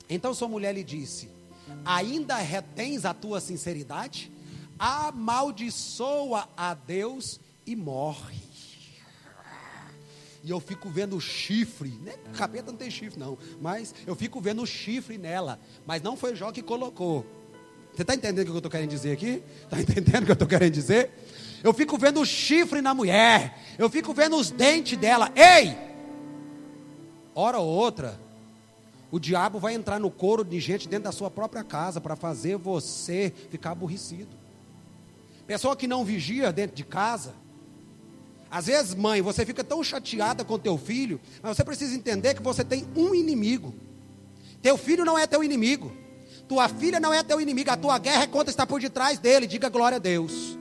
Então sua mulher lhe disse: ainda retens a tua sinceridade? Amaldiçoa a Deus e morre. E eu fico vendo o chifre, né? Capeta não tem chifre não, mas eu fico vendo o chifre nela. Mas não foi Jó que colocou. Você está entendendo o que eu estou querendo dizer aqui? Está entendendo o que eu estou querendo dizer? Eu fico vendo o chifre na mulher, eu fico vendo os dentes dela. Ei! Hora ou outra, o diabo vai entrar no coro de gente dentro da sua própria casa para fazer você ficar aborrecido. Pessoa que não vigia dentro de casa. Às vezes, mãe, você fica tão chateada com teu filho, mas você precisa entender que você tem um inimigo. Teu filho não é teu inimigo. Tua filha não é teu inimigo. A tua guerra é contra está por detrás dele. Diga glória a Deus.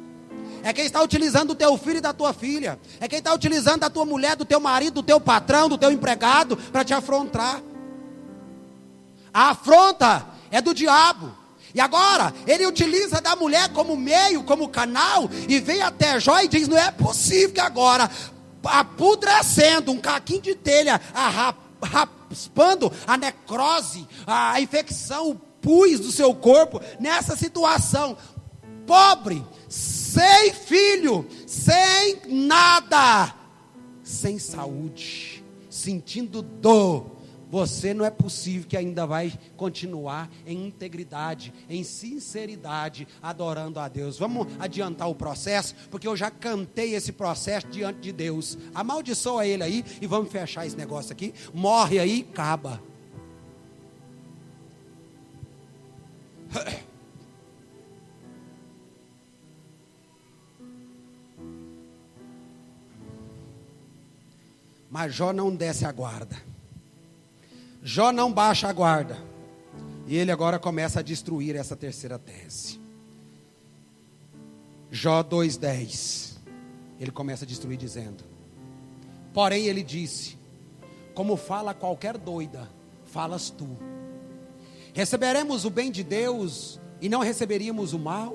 É quem está utilizando o teu filho e da tua filha. É quem está utilizando da tua mulher, do teu marido, do teu patrão, do teu empregado, para te afrontar. A afronta é do diabo. E agora, ele utiliza da mulher como meio, como canal, e vem até Jó e diz: não é possível que agora, apodrecendo, um caquinho de telha, raspando a necrose, a infecção, o pus do seu corpo, nessa situação, pobre, sem filho, sem nada, sem saúde, sentindo dor. Você não é possível que ainda vai continuar em integridade, em sinceridade, adorando a Deus. Vamos adiantar o processo, porque eu já cantei esse processo diante de Deus. Amaldiçoa ele aí e vamos fechar esse negócio aqui. Morre aí e acaba. Mas Jó não desce a guarda. Jó não baixa a guarda. E ele agora começa a destruir essa terceira tese. Jó 2:10. Ele começa a destruir dizendo: porém ele disse: como fala qualquer doida, falas tu. Receberemos o bem de Deus e não receberíamos o mal?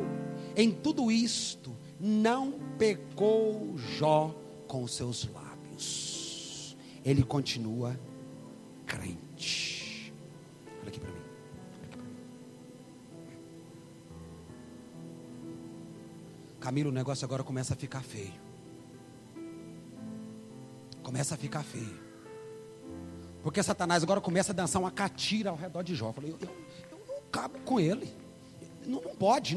Em tudo isto não pecou Jó com os seus lábios. Ele continua crente. Olha aqui para mim. Camilo, o negócio agora começa a ficar feio. Começa a ficar feio. Porque Satanás agora começa a dançar uma catira ao redor de Jó. Eu falei, eu não cabo com ele. Não pode.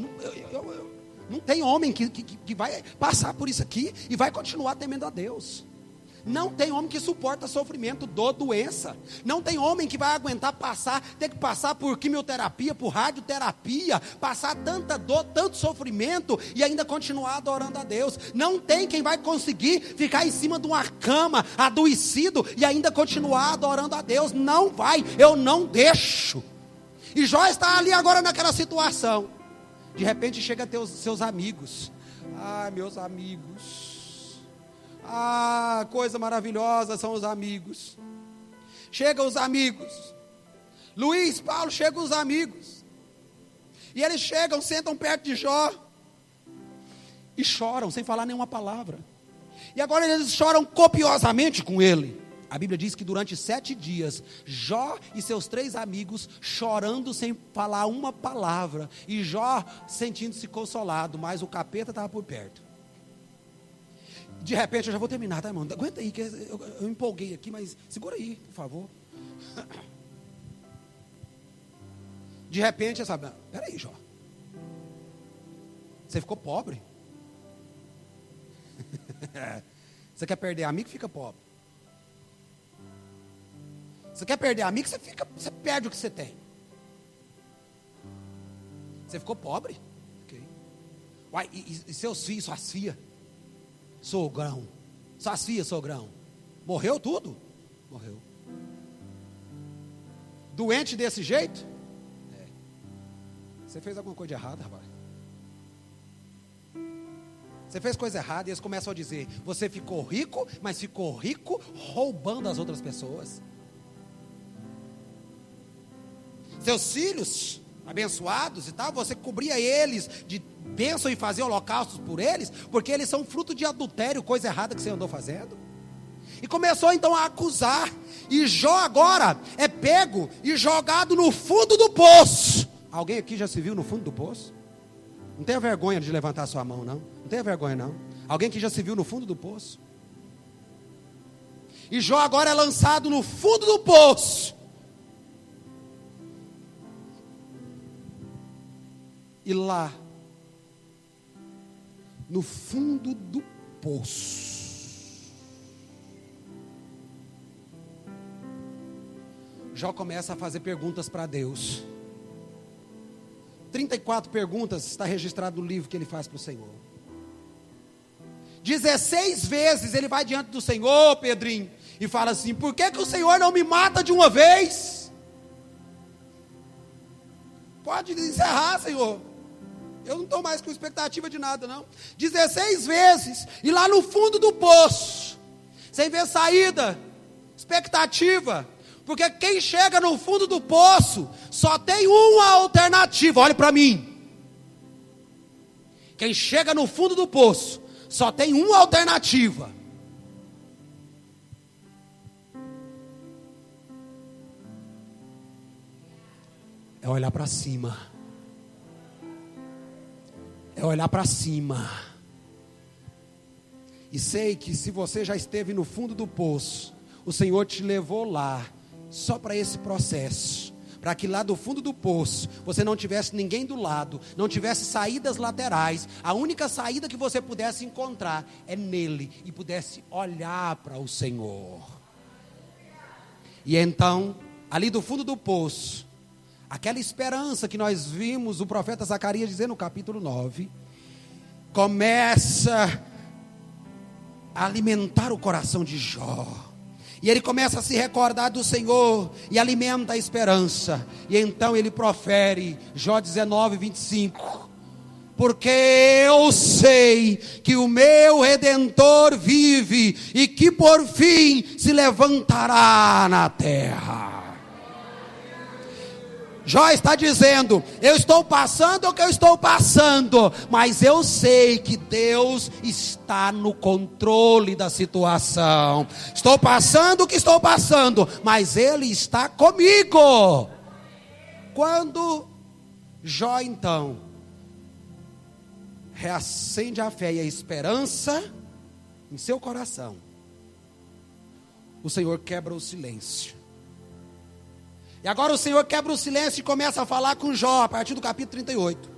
Não tem homem que vai passar por isso aqui e vai continuar temendo a Deus. Não tem homem que suporta sofrimento, dor, doença. Não tem homem que vai aguentar ter que passar por quimioterapia, por radioterapia, passar tanta dor, tanto sofrimento e ainda continuar adorando a Deus. Não tem quem vai conseguir ficar em cima de uma cama, adoecido e ainda continuar adorando a Deus. Não vai, eu não deixo. E Jó está ali agora naquela situação. De repente chega a ter os seus amigos. Ah, meus amigos. Ah, coisa maravilhosa são os amigos. Chegam os amigos. Luiz, Paulo, chegam os amigos. E eles chegam, sentam perto de Jó. E choram, sem falar nenhuma palavra. E agora eles choram copiosamente com ele. A Bíblia diz que durante 7 dias, Jó e seus 3 amigos chorando sem falar uma palavra. E Jó sentindo-se consolado, mas o capeta estava por perto. De repente, eu já vou terminar, tá, irmão? Aguenta aí, que eu empolguei aqui, mas segura aí, por favor. De repente, sabe, peraí, Jó. Você ficou pobre? Você quer perder amigo, fica pobre. Você quer perder amigo, você perde o que você tem. Você ficou pobre? Okay. Uai, e seus filhos, suas filhas? Sogrão, suas filhas, sogrão, morreu tudo? Morreu. doente desse jeito? Você fez alguma coisa de errado, rapaz. Você fez coisa errada e eles começam a dizer: você ficou rico, mas ficou rico roubando as outras pessoas. Seus filhos abençoados e tal, você cobria eles de bênção e fazia holocaustos por eles, porque eles são fruto de adultério, coisa errada que você andou fazendo. E começou então a acusar. E Jó agora é pego e jogado no fundo do poço. Alguém aqui já se viu no fundo do poço? Não tenha vergonha de levantar sua mão, não. Não tenha vergonha, não. Alguém que já se viu no fundo do poço? E Jó agora é lançado no fundo do poço. E lá, no fundo do poço, Jó começa a fazer perguntas para Deus. 34 perguntas está registrado no livro que ele faz para o Senhor. 16 vezes ele vai diante do Senhor, Pedrinho, e fala assim: por que o Senhor não me mata de uma vez? Pode encerrar, Senhor. Eu não estou mais com expectativa de nada, não. 16 vezes, e lá no fundo do poço, sem ver saída, expectativa. Porque quem chega no fundo do poço só tem uma alternativa. Olhe para mim. Quem chega no fundo do poço só tem uma alternativa. É olhar para cima. É olhar para cima. E sei que se você já esteve no fundo do poço, o Senhor te levou lá só para esse processo, para que lá do fundo do poço você não tivesse ninguém do lado, não tivesse saídas laterais. A única saída que você pudesse encontrar é nele, e pudesse olhar para o Senhor. E então, ali do fundo do poço, aquela esperança que nós vimos o profeta Zacarias dizer no capítulo 9, começa a alimentar o coração de Jó. E ele começa a se recordar do Senhor e alimenta a esperança. E então ele profere Jó 19, 25. Porque eu sei que o meu Redentor vive e que por fim se levantará na terra. Jó está dizendo: eu estou passando o que eu estou passando, mas eu sei que Deus está no controle da situação. Estou passando o que estou passando, mas Ele está comigo. Quando Jó então reacende a fé e a esperança em seu coração, o Senhor quebra o silêncio. E agora o Senhor quebra o silêncio e começa a falar com Jó, a partir do capítulo 38.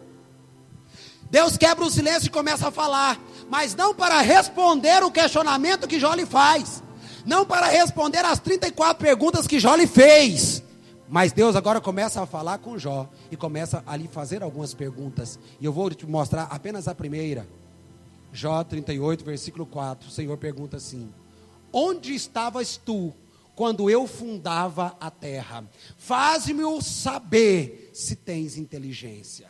Deus quebra o silêncio e começa a falar, mas não para responder o questionamento que Jó lhe faz, não para responder as 34 perguntas que Jó lhe fez, mas Deus agora começa a falar com Jó, e começa a lhe fazer algumas perguntas, e eu vou te mostrar apenas a primeira. Jó 38, versículo 4, o Senhor pergunta assim: onde estavas tu quando eu fundava a terra? Faz-me saber se tens inteligência.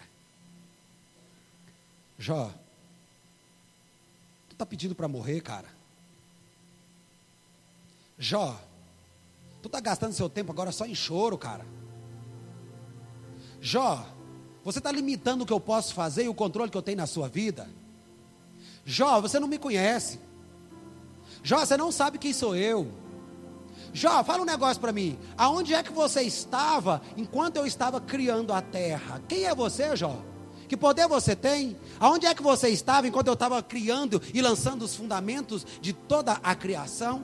Jó, tu está pedindo para morrer, cara? Jó, tu está gastando seu tempo agora só em choro, cara? Jó, você está limitando o que eu posso fazer e o controle que eu tenho na sua vida? Jó, você não me conhece. Jó, você não sabe quem sou eu. Jó, fala um negócio para mim. Aonde é que você estava enquanto eu estava criando a terra? Quem é você, Jó? Que poder você tem? Aonde é que você estava enquanto eu estava criando e lançando os fundamentos de toda a criação?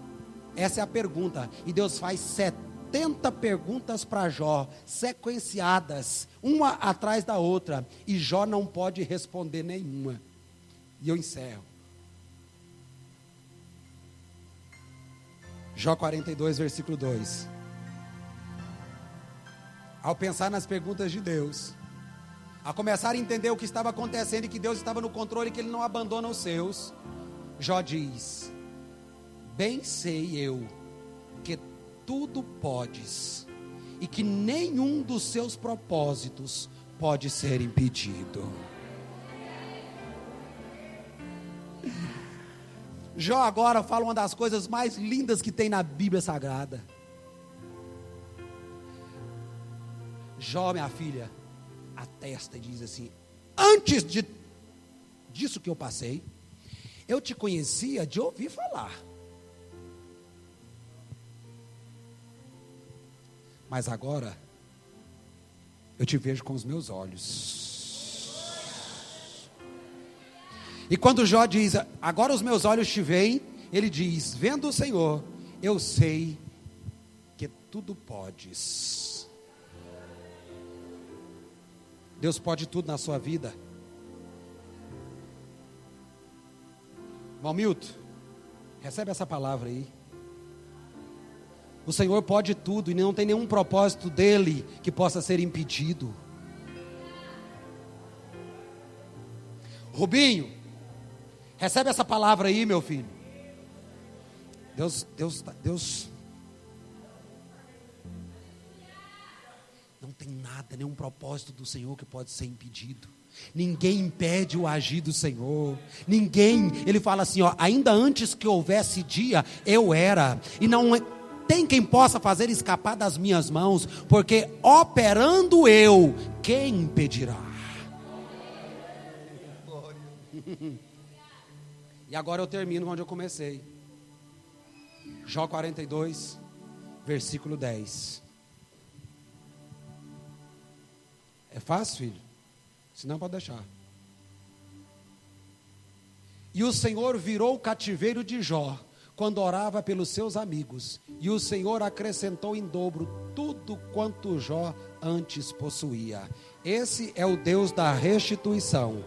Essa é a pergunta. E Deus faz 70 perguntas para Jó, sequenciadas, uma atrás da outra. E Jó não pode responder nenhuma. E eu encerro. Jó 42, versículo 2. Ao pensar nas perguntas de Deus, a começar a entender o que estava acontecendo e que Deus estava no controle e que Ele não abandona os seus, Jó diz: bem sei eu que tudo podes e que nenhum dos seus propósitos pode ser impedido. Jó agora fala uma das coisas mais lindas que tem na Bíblia Sagrada. Jó, minha filha, atesta e diz assim: antes disso que eu passei, eu te conhecia de ouvir falar, mas agora eu te vejo com os meus olhos. E quando Jó diz, agora os meus olhos te veem, ele diz, vendo o Senhor, eu sei que tudo podes. Deus pode tudo na sua vida. Valmilton, recebe essa palavra aí. O Senhor pode tudo e não tem nenhum propósito dele que possa ser impedido. Rubinho, recebe essa palavra aí, meu filho. Deus. Não tem nada, nenhum propósito do Senhor que pode ser impedido. Ninguém impede o agir do Senhor. Ninguém, ele fala assim, ó, ainda antes que houvesse dia, eu era. E não tem quem possa fazer escapar das minhas mãos, porque operando eu, quem impedirá? E agora eu termino onde eu comecei. Jó 42, versículo 10. É fácil, filho? Senão pode deixar. E o Senhor virou o cativeiro de Jó, quando orava pelos seus amigos. E o Senhor acrescentou em dobro tudo quanto Jó antes possuía. Esse é o Deus da restituição.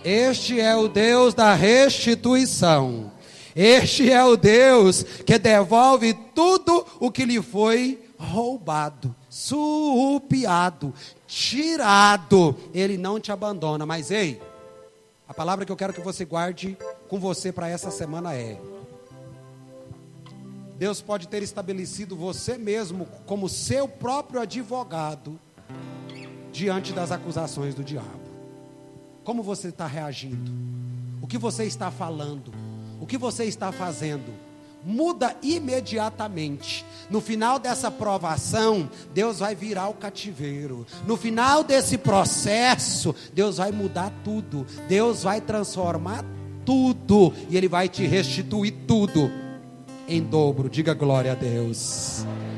Este é o Deus da restituição. Este é o Deus que devolve tudo o que lhe foi roubado, surrupiado, tirado. Ele não te abandona. Mas ei, a palavra que eu quero que você guarde com você para essa semana é: Deus pode ter estabelecido você mesmo como seu próprio advogado diante das acusações do diabo. Como você está reagindo? O que você está falando? O que você está fazendo? Muda imediatamente. No final dessa provação, Deus vai virar o cativeiro. No final desse processo, Deus vai mudar tudo. Deus vai transformar tudo. E Ele vai te restituir tudo em dobro. Diga glória a Deus.